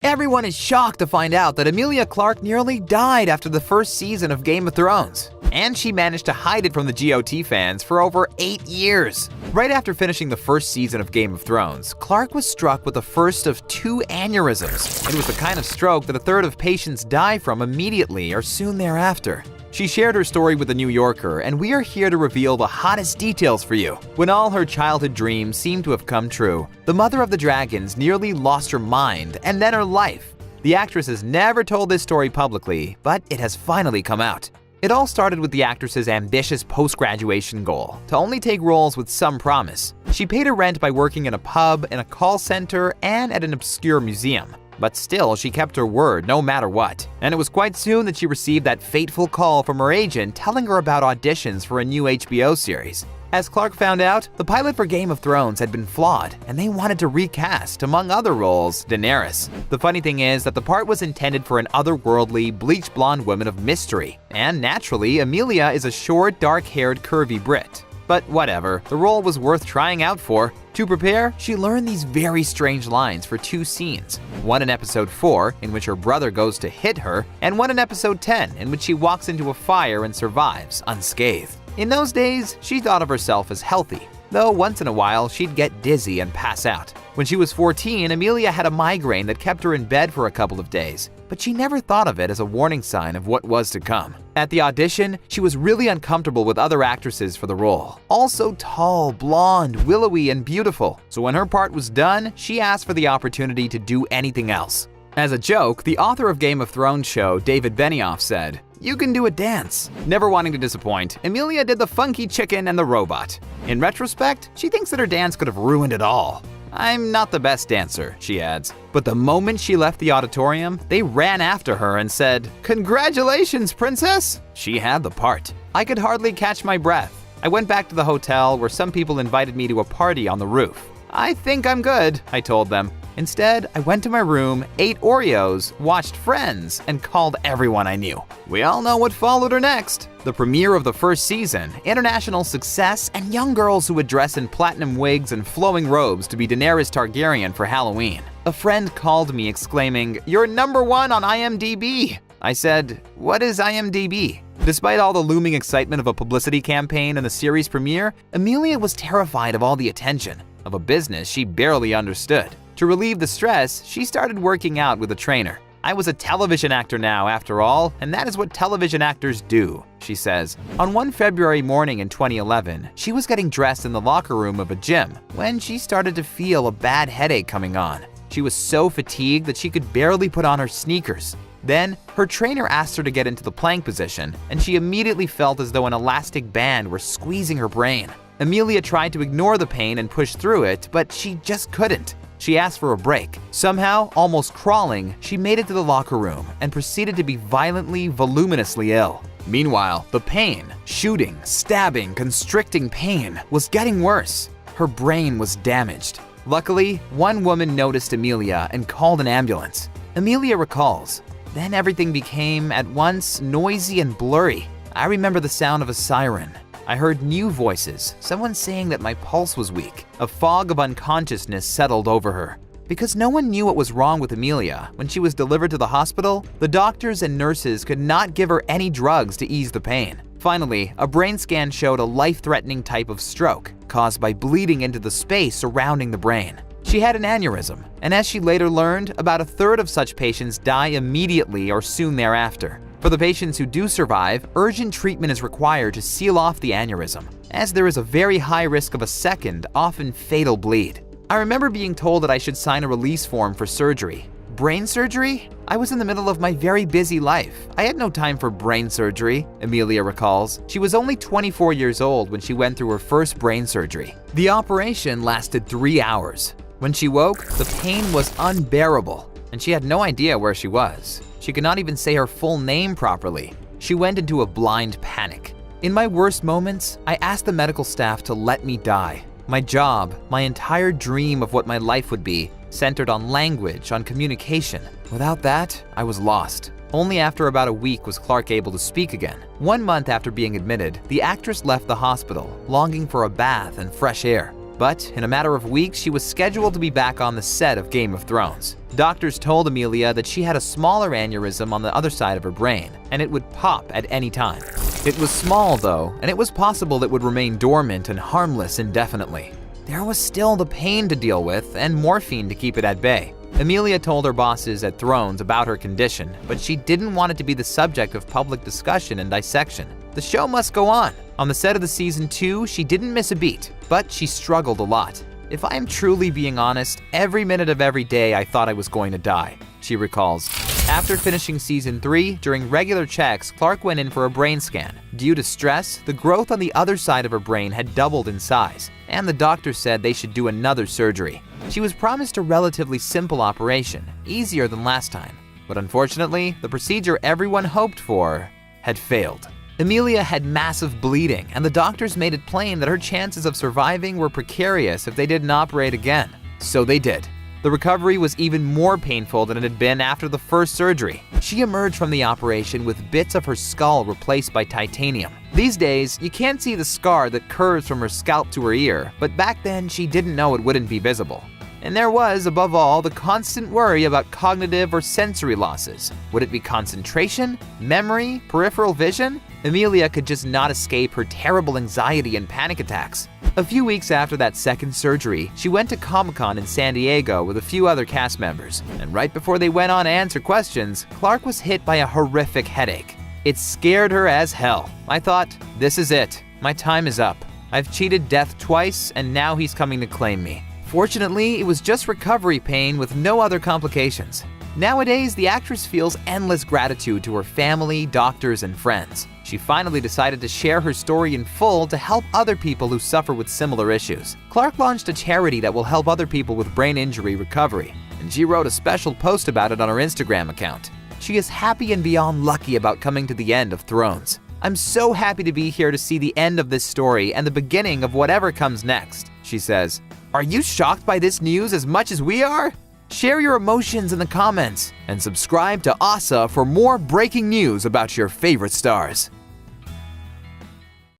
Everyone is shocked to find out that Emilia Clarke nearly died after the first season of Game of Thrones. And she managed to hide it from the GOT fans for over 8 years. Right after finishing the first season of Game of Thrones, Clarke was struck with the first of 2 aneurysms. It was the kind of stroke that a third of patients die from immediately or soon thereafter. She shared her story with The New Yorker, and we are here to reveal the hottest details for you. When all her childhood dreams seemed to have come true, the mother of the dragons nearly lost her mind and then her life. The actress has never told this story publicly, but it has finally come out. It all started with the actress's ambitious post-graduation goal to only take roles with some promise. She paid her rent by working in a pub, in a call center, and at an obscure museum. But still, she kept her word no matter what. And it was quite soon that she received that fateful call from her agent telling her about auditions for a new HBO series. As Clarke found out, the pilot for Game of Thrones had been flawed, and they wanted to recast, among other roles, Daenerys. The funny thing is that the part was intended for an otherworldly, bleached blonde woman of mystery. And naturally, Emilia is a short, dark-haired, curvy Brit. But whatever, the role was worth trying out for. To prepare, she learned these very strange lines for 2 scenes. One in episode 4, in which her brother goes to hit her, and one in episode 10, in which she walks into a fire and survives unscathed. In those days, she thought of herself as healthy, though once in a while she'd get dizzy and pass out. When she was 14, Emilia had a migraine that kept her in bed for a couple of days, but she never thought of it as a warning sign of what was to come. At the audition, she was really uncomfortable with other actresses for the role. Also tall, blonde, willowy, and beautiful. So when her part was done, she asked for the opportunity to do anything else. As a joke, the author of Game of Thrones show, David Benioff, said, "You can do a dance." Never wanting to disappoint, Emilia did the funky chicken and the robot. In retrospect, she thinks that her dance could have ruined it all. "I'm not the best dancer," she adds. But the moment she left the auditorium, they ran after her and said, "Congratulations, princess!" She had the part. I could hardly catch my breath. I went back to the hotel where some people invited me to a party on the roof. "I think I'm good," I told them. Instead, I went to my room, ate Oreos, watched Friends, and called everyone I knew. We all know what followed her next. The premiere of the first season, international success, and young girls who would dress in platinum wigs and flowing robes to be Daenerys Targaryen for Halloween. A friend called me exclaiming, "You're #1 on IMDb!" I said, "What is IMDb?" Despite all the looming excitement of a publicity campaign and the series premiere, Emilia was terrified of all the attention, of a business she barely understood. To relieve the stress, she started working out with a trainer. "I was a television actor now, after all, and that is what television actors do," she says. On one February morning in 2011, she was getting dressed in the locker room of a gym when she started to feel a bad headache coming on. She was so fatigued that she could barely put on her sneakers. Then, her trainer asked her to get into the plank position, and she immediately felt as though an elastic band were squeezing her brain. Emilia tried to ignore the pain and push through it, but she just couldn't. She asked for a break. Somehow, almost crawling, she made it to the locker room and proceeded to be violently, voluminously ill. Meanwhile, the pain, shooting, stabbing, constricting pain, was getting worse. Her brain was damaged. Luckily, one woman noticed Emilia and called an ambulance. Emilia recalls, "Then everything became, at once, noisy and blurry. I remember the sound of a siren. I heard new voices, someone saying that my pulse was weak. A fog of unconsciousness settled over her. Because no one knew what was wrong with Emilia, when she was delivered to the hospital, the doctors and nurses could not give her any drugs to ease the pain. Finally, a brain scan showed a life-threatening type of stroke, caused by bleeding into the space surrounding the brain. She had an aneurysm, and as she later learned, about a third of such patients die immediately or soon thereafter. For the patients who do survive, urgent treatment is required to seal off the aneurysm, as there is a very high risk of a second, often fatal bleed. I remember being told that I should sign a release form for surgery. Brain surgery? I was in the middle of my very busy life. I had no time for brain surgery, Emilia recalls. She was only 24 years old when she went through her first brain surgery. The operation lasted 3 hours. When she woke, the pain was unbearable, and she had no idea where she was. She could not even say her full name properly. She went into a blind panic. In my worst moments, I asked the medical staff to let me die. My job, my entire dream of what my life would be, centered on language, on communication. Without that, I was lost. Only after about a week was Clarke able to speak again. 1 month after being admitted, the actress left the hospital, longing for a bath and fresh air. But in a matter of weeks, she was scheduled to be back on the set of Game of Thrones. Doctors told Emilia that she had a smaller aneurysm on the other side of her brain, and it would pop at any time. It was small though, and it was possible it would remain dormant and harmless indefinitely. There was still the pain to deal with and morphine to keep it at bay. Emilia told her bosses at Thrones about her condition, but she didn't want it to be the subject of public discussion and dissection. The show must go on. On the set of the season 2, she didn't miss a beat, but she struggled a lot. "If I am truly being honest, every minute of every day I thought I was going to die," she recalls. After finishing season 3, during regular checks, Clarke went in for a brain scan. Due to stress, the growth on the other side of her brain had doubled in size, and the doctor said they should do another surgery. She was promised a relatively simple operation, easier than last time. But unfortunately, the procedure everyone hoped for had failed. Emilia had massive bleeding, and the doctors made it plain that her chances of surviving were precarious if they didn't operate again. So they did. The recovery was even more painful than it had been after the first surgery. She emerged from the operation with bits of her skull replaced by titanium. These days, you can't see the scar that curves from her scalp to her ear, but back then she didn't know it wouldn't be visible. And there was, above all, the constant worry about cognitive or sensory losses. Would it be concentration, memory, peripheral vision? Emilia could just not escape her terrible anxiety and panic attacks. A few weeks after that second surgery, she went to Comic-Con in San Diego with a few other cast members. And right before they went on to answer questions, Clarke was hit by a horrific headache. It scared her as hell. "I thought, this is it. My time is up. I've cheated death twice, and now he's coming to claim me." Fortunately, it was just recovery pain with no other complications. Nowadays, the actress feels endless gratitude to her family, doctors, and friends. She finally decided to share her story in full to help other people who suffer with similar issues. Clarke launched a charity that will help other people with brain injury recovery, and she wrote a special post about it on her Instagram account. She is happy and beyond lucky about coming to the end of Thrones. "I'm so happy to be here to see the end of this story and the beginning of whatever comes next," she says. Are you shocked by this news as much as we are? Share your emotions in the comments and subscribe to ASA for more breaking news about your favorite stars.